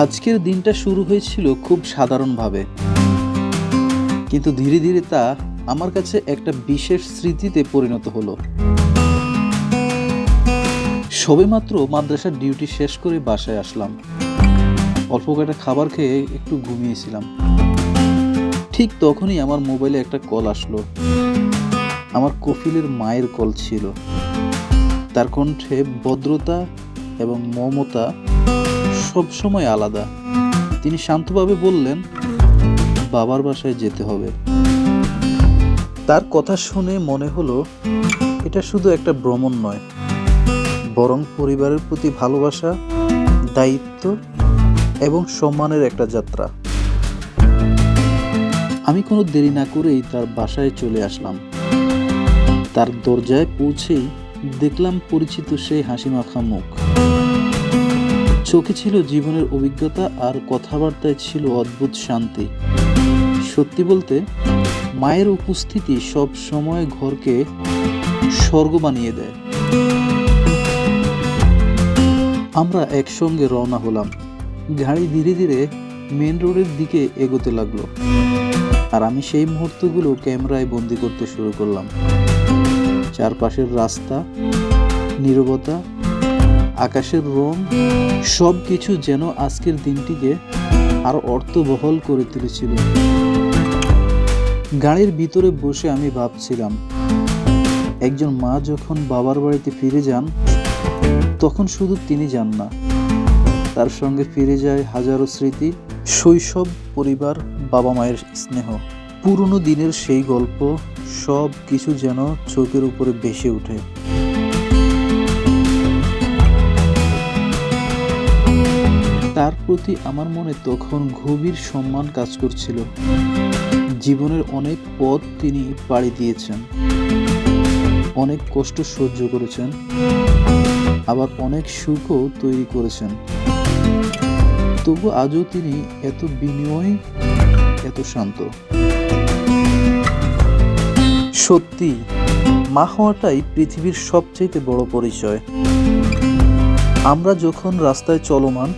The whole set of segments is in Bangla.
আজকের দিনটা শুরু হয়েছিল খুব সাধারণভাবে, কিন্তু ধীরে ধীরে তা আমার কাছে একটা বিশেষ স্মৃতিতে পরিণত হলো। সবেমাত্র মাদ্রাসার ডিউটি শেষ করে বাসায় আসলাম। অল্প কয়েকটা খাবার খেয়ে একটু ঘুমিয়েছিলাম। ঠিক তখনই আমার মোবাইলে একটা কল আসলো। আমার কফিলের মায়ের কল ছিল। তার কণ্ঠে ভদ্রতা এবং মমতা সবসময় আলাদা। তিনি শান্তভাবে বললেন, বাবার বাসায় যেতে হবে। তার কথা শুনে মনে হলো এটা শুধু একটা ভ্রমণ নয়, বরং পরিবারের প্রতি ভালোবাসা, দায়িত্ব এবং সম্মানের একটা যাত্রা। আমি কোনো দেরি না করেই তার বাসায় চলে আসলাম। তার দরজায় পৌঁছেই দেখলাম পরিচিত সেই হাসিমাখা মুখ। চোখে ছিল জীবনের অভিজ্ঞতা আর কথাবার্তায় ছিল অদ্ভুত শান্তি। সত্যি বলতে, মায়ের উপস্থিতি সব সময় ঘরকে স্বর্গ বানিয়ে দেয়। আমরা একসঙ্গে রওনা হলাম। গাড়ি ধীরে ধীরে মেন রোডের দিকে এগোতে লাগলো, আর আমি সেই মুহূর্তগুলো ক্যামেরায় বন্দি করতে শুরু করলাম। চারপাশের রাস্তা, নীরবতা, আকাশের রং, সব কিছু যেন আজকের দিনটিকে আরো অর্থবহল করে তুলেছিল। গাড়ির ভিতরে বসে আমি ভাবছিলাম, একজন মা যখন বাবার বাড়িতে ফিরে যান, তখন শুধু তিনি যান না, তার সঙ্গে ফিরে যায় হাজারো স্মৃতি, শৈশব, পরিবার, বাবা মায়ের স্নেহ। পুরনো দিনের সেই গল্প সব কিছু যেন চোখের উপরে ভেসে ওঠে। তার প্রতি আমার মনে তখন গভীর সম্মান কাজ করছিল। জীবনের অনেক পথ তিনি পাড়ি দিয়েছেন, অনেক কষ্ট সহ্য করেছেন, আবার অনেক সুখও তৈরি করেছেন। তবু আজও তিনি এত বিনয়ী, এত শান্ত। সত্যি, মা হওয়াটাই পৃথিবীর সবচেয়ে বড় পরিচয়। আমরা যখন রাস্তায় চলমান,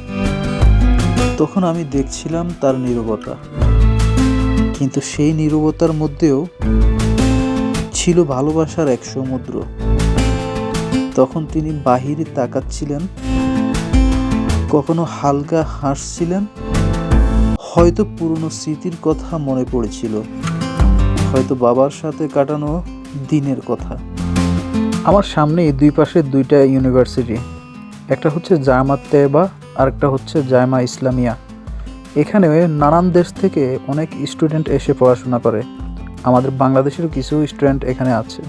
তখন আমি দেখছিলাম তার নীরবতা, কিন্তু সেই নীরবতার মধ্যেও ছিল ভালোবাসার এক সমুদ্র। তখন তিনি বাহিরে তাকাচ্ছিলেন, কখনো হালকা হাসছিলেন, হয়তো পুরনো স্মৃতির কথা মনে পড়েছিল, হয়তো বাবার সাথে কাটানো দিনের কথা। আমার সামনে দুই পাশে দুইটা ইউনিভার্সিটি, একটা হচ্ছে জামাত তেবা আর একটা হচ্ছে জামা ইসলামিয়া। এখানে নানান দেশ থেকে অনেক স্টুডেন্ট এসে পড়াশোনা করে। আমাদের বাংলাদেশেরও কিছু স্টুডেন্ট এখানে আছে।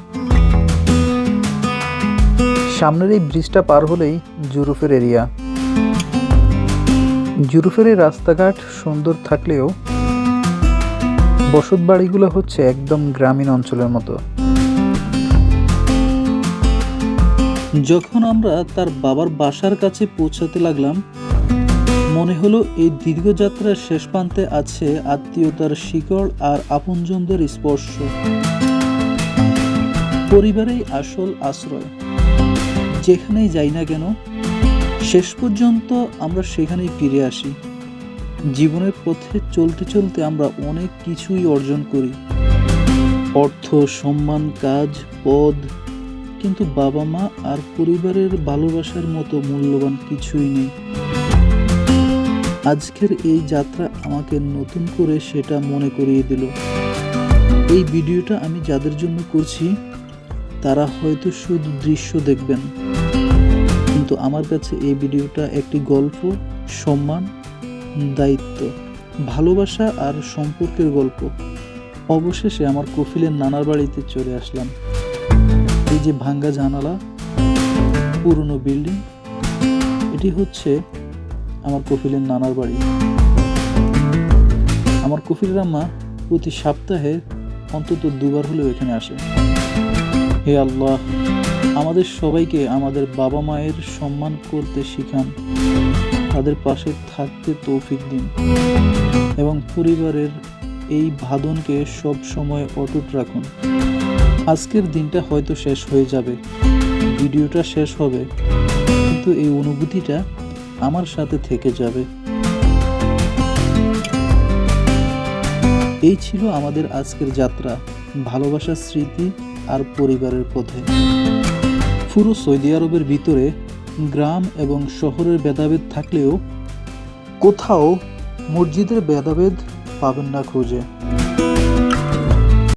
সামনের এই ব্রিজটা পার হলেই জুরুফের এরিয়া। জুরুফের এই রাস্তাঘাট সুন্দর থাকলেও বসত বাড়িগুলো হচ্ছে একদম গ্রামীণ অঞ্চলের মতো। যখন আমরা তার বাবার বাসার কাছে পৌঁছাতে লাগলাম, মনে হলো এই দীর্ঘ যাত্রার শেষ প্রান্তে আছে আত্মীয়তার শিকড় আর আপনজনদের স্পর্শ। পরিবারেই আসল আশ্রয়। যেখানেই যাই না কেন, শেষ পর্যন্ত আমরা সেখানেই ফিরে আসি। জীবনের পথে চলতে চলতে আমরা অনেক কিছুই অর্জন করি, অর্থ, সম্মান, কাজ, পদ, কিন্তু বাবা মা আর পরিবারের ভালোবাসার মতো মূল্যবান কিছুই নেই। আজকের এই যাত্রা আমাকে নতুন করে সেটা মনে করিয়ে দিল। এই ভিডিওটা আমি যাদের জন্য করছি, তারা হয়তো শুধু দৃশ্য দেখবেন, কিন্তু আমার কাছে এই ভিডিওটা একটি গল্প, সম্মান, দায়িত্ব, ভালোবাসা আর সম্পর্কের গল্প। অবশেষে আমার কফিলের নানার বাড়িতে চলে আসলাম। এই যে ভাঙ্গা জানালা, পুরনো বিল্ডিং, এটি হচ্ছে আমার কফিলের নানার বাড়ি। আমার কফিলের আম্মা প্রতি সপ্তাহে অন্তত দুবার হলেও এখানে আসে। হে আল্লাহ, আমাদের সবাইকে আমাদের বাবা মায়ের সম্মান করতে শিখান, তাদের পাশে থাকতে তৌফিক দিন এবং পরিবারের এই বাঁধনকে সব সময় অটুট রাখুন। আজকের দিনটা হয়তো শেষ হয়ে যাবে, ভিডিওটা শেষ হবে, কিন্তু এই অনুভূতিটা আমার সাথে থেকে যাবে। এই ছিল আমাদের আজকের যাত্রা, ভালোবাসার স্মৃতি আর পরিবারের পথে। পুরো সৌদি আরবের ভিতরে গ্রাম এবং শহরের ভেদাভেদ থাকলেও কোথাও মসজিদের ভেদাভেদ পাবেন না খুঁজে।